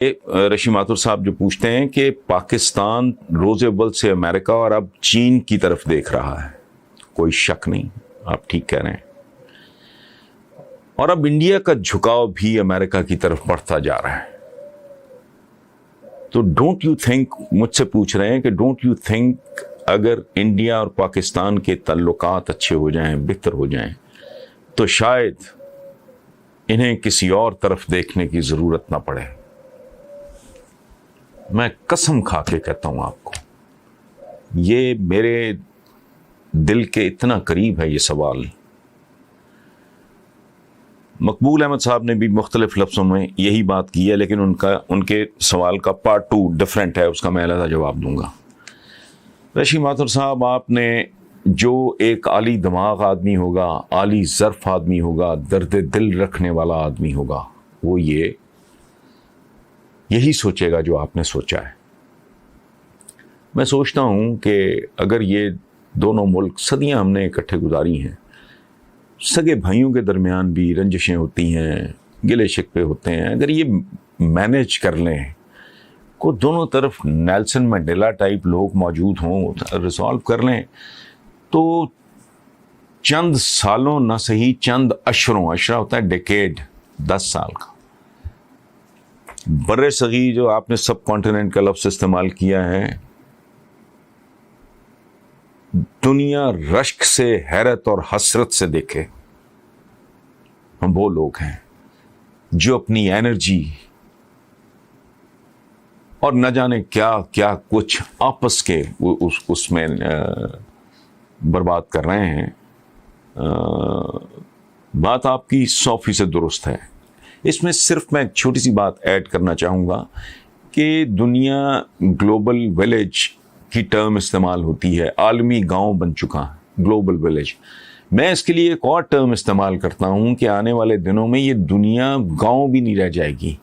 رشی ماتھر صاحب جو پوچھتے ہیں کہ پاکستان روز اول سے امریکہ اور اب چین کی طرف دیکھ رہا ہے، کوئی شک نہیں، آپ ٹھیک کہہ رہے ہیں، اور اب انڈیا کا جھکاؤ بھی امریکہ کی طرف بڑھتا جا رہا ہے۔ تو ڈونٹ یو تھنک، مجھ سے پوچھ رہے ہیں کہ ڈونٹ یو تھنک اگر انڈیا اور پاکستان کے تعلقات اچھے ہو جائیں، بہتر ہو جائیں، تو شاید انہیں کسی اور طرف دیکھنے کی ضرورت نہ پڑے۔ میں قسم کھا کے کہتا ہوں آپ کو، یہ میرے دل کے اتنا قریب ہے یہ سوال۔ مقبول احمد صاحب نے بھی مختلف لفظوں میں یہی بات کی ہے، لیکن ان کے سوال کا پارٹ 2 ڈفرینٹ ہے، اس کا میں علیحدہ جواب دوں گا۔ رشی ماتھر صاحب، آپ نے جو ایک عالی دماغ آدمی ہوگا، عالی ظرف آدمی ہوگا، درد دل رکھنے والا آدمی ہوگا، وہ یہی سوچے گا جو آپ نے سوچا ہے۔ میں سوچتا ہوں کہ اگر یہ دونوں ملک صدیاں ہم نے اکٹھے گزاری ہیں، سگے بھائیوں کے درمیان بھی رنجشیں ہوتی ہیں، گلے شکوے ہوتے ہیں، اگر یہ مینیج کر لیں کو دونوں طرف نیلسن منڈیلا ٹائپ لوگ موجود ہوں، ریزالو کر لیں، تو چند سالوں نہ صحیح چند اشروں، اشرہ ہوتا ہے ڈیکیڈ، 10 سال کا، بر صغیر جو آپ نے سب کانٹیننٹ کا لفظ استعمال کیا ہے، دنیا رشک سے، حیرت اور حسرت سے دیکھے۔ ہم وہ لوگ ہیں جو اپنی انرجی اور نہ جانے کیا کیا کچھ آپس کے اس میں برباد کر رہے ہیں۔ بات آپ کی 100% درست ہے۔ اس میں صرف میں ایک چھوٹی سی بات ایڈ کرنا چاہوں گا کہ دنیا گلوبل ویلیج کی ٹرم استعمال ہوتی ہے، عالمی گاؤں بن چکا ہے گلوبل ویلیج۔ میں اس کے لیے ایک اور ٹرم استعمال کرتا ہوں کہ آنے والے دنوں میں یہ دنیا گاؤں بھی نہیں رہ جائے گی،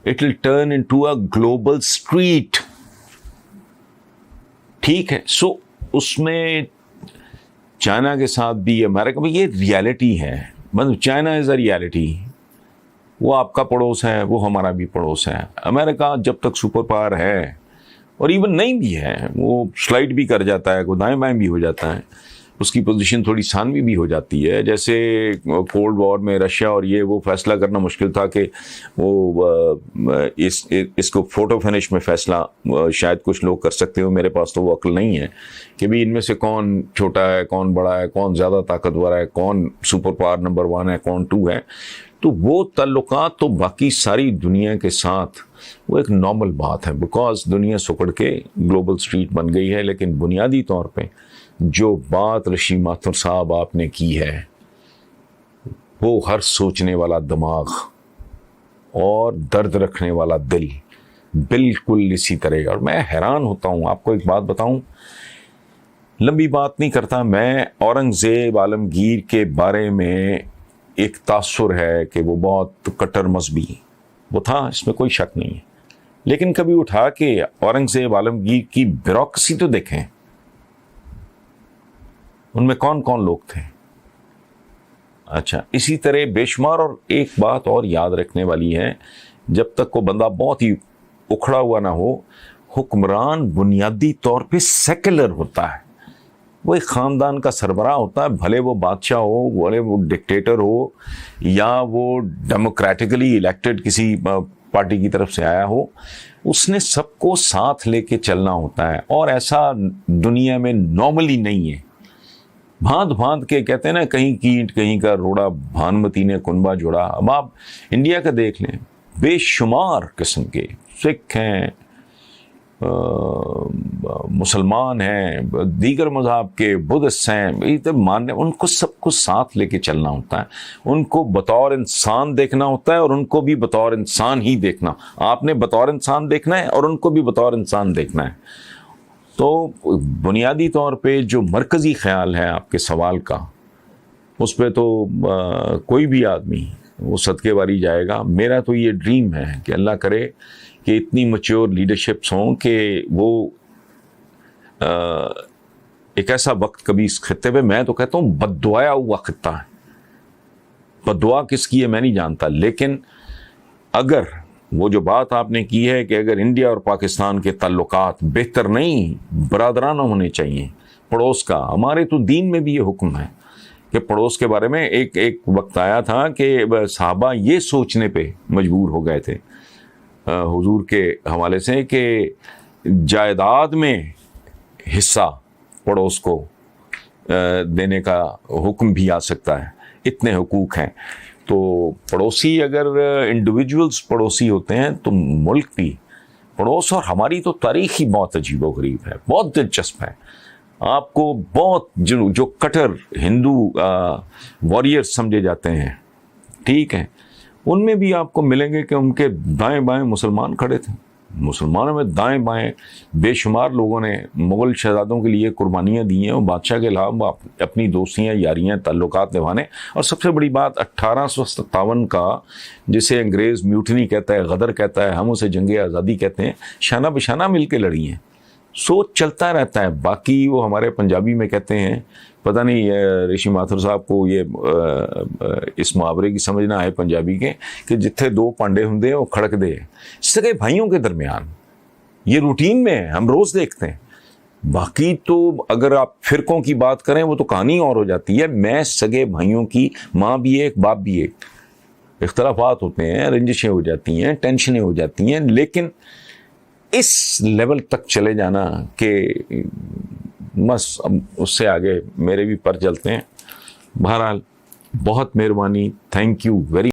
it will turn into a global street. ٹھیک ہے، سو اس میں چائنا کے ساتھ بھی امریکہ بھی، یہ ریالٹی ہے، مطلب چائنا از اے ریالٹی، وہ آپ کا پڑوس ہے، وہ ہمارا بھی پڑوس ہے۔ امریکہ جب تک سپر پاور ہے، اور ایون نہیں بھی ہے، وہ سلائڈ بھی کر جاتا ہے، دائیں بائیں بھی ہو جاتا ہے، اس کی پوزیشن تھوڑی ثانوی بھی ہو جاتی ہے۔ جیسے کولڈ وار میں رشیا اور یہ وہ فیصلہ کرنا مشکل تھا کہ وہ اس کو فوٹو فنش میں فیصلہ شاید کچھ لوگ کر سکتے ہو، میرے پاس تو وہ عقل نہیں ہے کہ بھی ان میں سے کون چھوٹا ہے، کون بڑا ہے، کون زیادہ طاقتور ہے، کون سپر پاور نمبر 1 ہے، کون 2 ہے۔ تو وہ تعلقات تو باقی ساری دنیا کے ساتھ وہ ایک نارمل بات ہے، بیکاز دنیا سکڑ کے گلوبل اسٹریٹ بن گئی ہے۔ لیکن بنیادی طور پہ جو بات رشی ماتھر صاحب آپ نے کی ہے، وہ ہر سوچنے والا دماغ اور درد رکھنے والا دل بالکل اسی طرح۔ اور میں حیران ہوتا ہوں، آپ کو ایک بات بتاؤں، لمبی بات نہیں کرتا، میں اورنگزیب عالمگیر کے بارے میں ایک تاثر ہے کہ وہ بہت کٹر مذہبی وہ تھا، اس میں کوئی شک نہیں ہے، لیکن کبھی اٹھا کے اورنگزیب عالمگیر کی بیوروکریسی تو دیکھیں، ان میں کون کون لوگ تھے۔ اچھا، اسی طرح بے شمار۔ اور ایک بات اور یاد رکھنے والی ہے، جب تک وہ بندہ بہت ہی اکھڑا ہوا نہ ہو، حکمران بنیادی طور پہ سیکولر ہوتا ہے، وہ ایک خاندان کا سربراہ ہوتا ہے، بھلے وہ بادشاہ ہو، بھلے وہ ڈکٹیٹر ہو، یا وہ ڈیموکریٹکلی الیکٹڈ کسی پارٹی کی طرف سے آیا ہو، اس نے سب کو ساتھ لے کے چلنا ہوتا ہے، اور ایسا دنیا میں نارملی نہیں ہے۔ بھانت بھانت کے کہتے ہیں نا، کہیں کی اینٹ کہیں کا روڑا، بھانمتی نے کنبا جوڑا۔ اب آپ انڈیا کا دیکھ لیں، بے شمار قسم کے سکھ ہیں، مسلمان ہیں، دیگر مذہب کے، بدھسٹ ہیں، ماننے، ان کو سب کو ساتھ لے کے چلنا ہوتا ہے، ان کو بطور انسان دیکھنا ہوتا ہے، اور ان کو بھی بطور انسان ہی دیکھنا۔ آپ نے بطور انسان دیکھنا ہے اور ان کو بھی بطور انسان دیکھنا ہے۔ تو بنیادی طور پہ جو مرکزی خیال ہے آپ کے سوال کا، اس پہ تو کوئی بھی آدمی وہ صدقے واری جائے گا۔ میرا تو یہ ڈریم ہے کہ اللہ کرے کہ اتنی میچور لیڈرشپس ہوں کہ وہ ایک ایسا وقت کبھی اس خطے پہ، میں تو کہتا ہوں بد دعایا ہوا خطہ ہے، بد دعا کس کی ہے میں نہیں جانتا، لیکن اگر وہ جو بات آپ نے کی ہے کہ اگر انڈیا اور پاکستان کے تعلقات بہتر نہیں برادرانہ ہونے چاہیے پڑوس کا، ہمارے تو دین میں بھی یہ حکم ہے کہ پڑوس کے بارے میں ایک وقت آیا تھا کہ صحابہ یہ سوچنے پہ مجبور ہو گئے تھے حضور کے حوالے سے کہ جائیداد میں حصہ پڑوس کو دینے کا حکم بھی آ سکتا ہے، اتنے حقوق ہیں۔ تو پڑوسی اگر انڈیویجولز پڑوسی ہوتے ہیں تو ملک بھی پڑوس، اور ہماری تو تاریخ ہی بہت عجیب و غریب ہے، بہت دلچسپ ہے۔ آپ کو بہت جو کٹر ہندو وارئر سمجھے جاتے ہیں، ٹھیک ہے، ان میں بھی آپ کو ملیں گے کہ ان کے دائیں بائیں مسلمان کھڑے تھے۔ مسلمانوں میں دائیں بائیں بے شمار لوگوں نے مغل شہزادوں کے لیے قربانیاں دی ہیں، اور بادشاہ کے علاوہ اپنی دوستیاں، یاریاں، تعلقات نبھانے۔ اور سب سے بڑی بات 1857 کا جسے انگریز میوٹنی کہتا ہے، غدر کہتا ہے، ہم اسے جنگ آزادی کہتے ہیں، شانہ بشانہ مل کے لڑی ہیں۔ سوچ چلتا رہتا ہے۔ باقی وہ ہمارے پنجابی میں کہتے ہیں، پتہ نہیں رشی ماتھر صاحب کو یہ اس محاورے کی سمجھ نہ آئے پنجابی کے، کہ جتھے دو پانڈے ہندے وہ کھڑک دے، سگے بھائیوں کے درمیان، یہ روٹین میں ہے، ہم روز دیکھتے ہیں۔ باقی تو اگر آپ فرقوں کی بات کریں وہ تو کہانی اور ہو جاتی ہے۔ میں سگے بھائیوں کی، ماں بھی ایک باپ بھی ایک، اختلافات ہوتے ہیں، رنجشیں ہو جاتی ہیں، ٹینشنیں ہو جاتی ہیں، لیکن اس لیول تک چلے جانا کہ بس اب اس سے آگے میرے بھی پر چلتے ہیں۔ بہرحال بہت مہربانی، تھینک یو ویری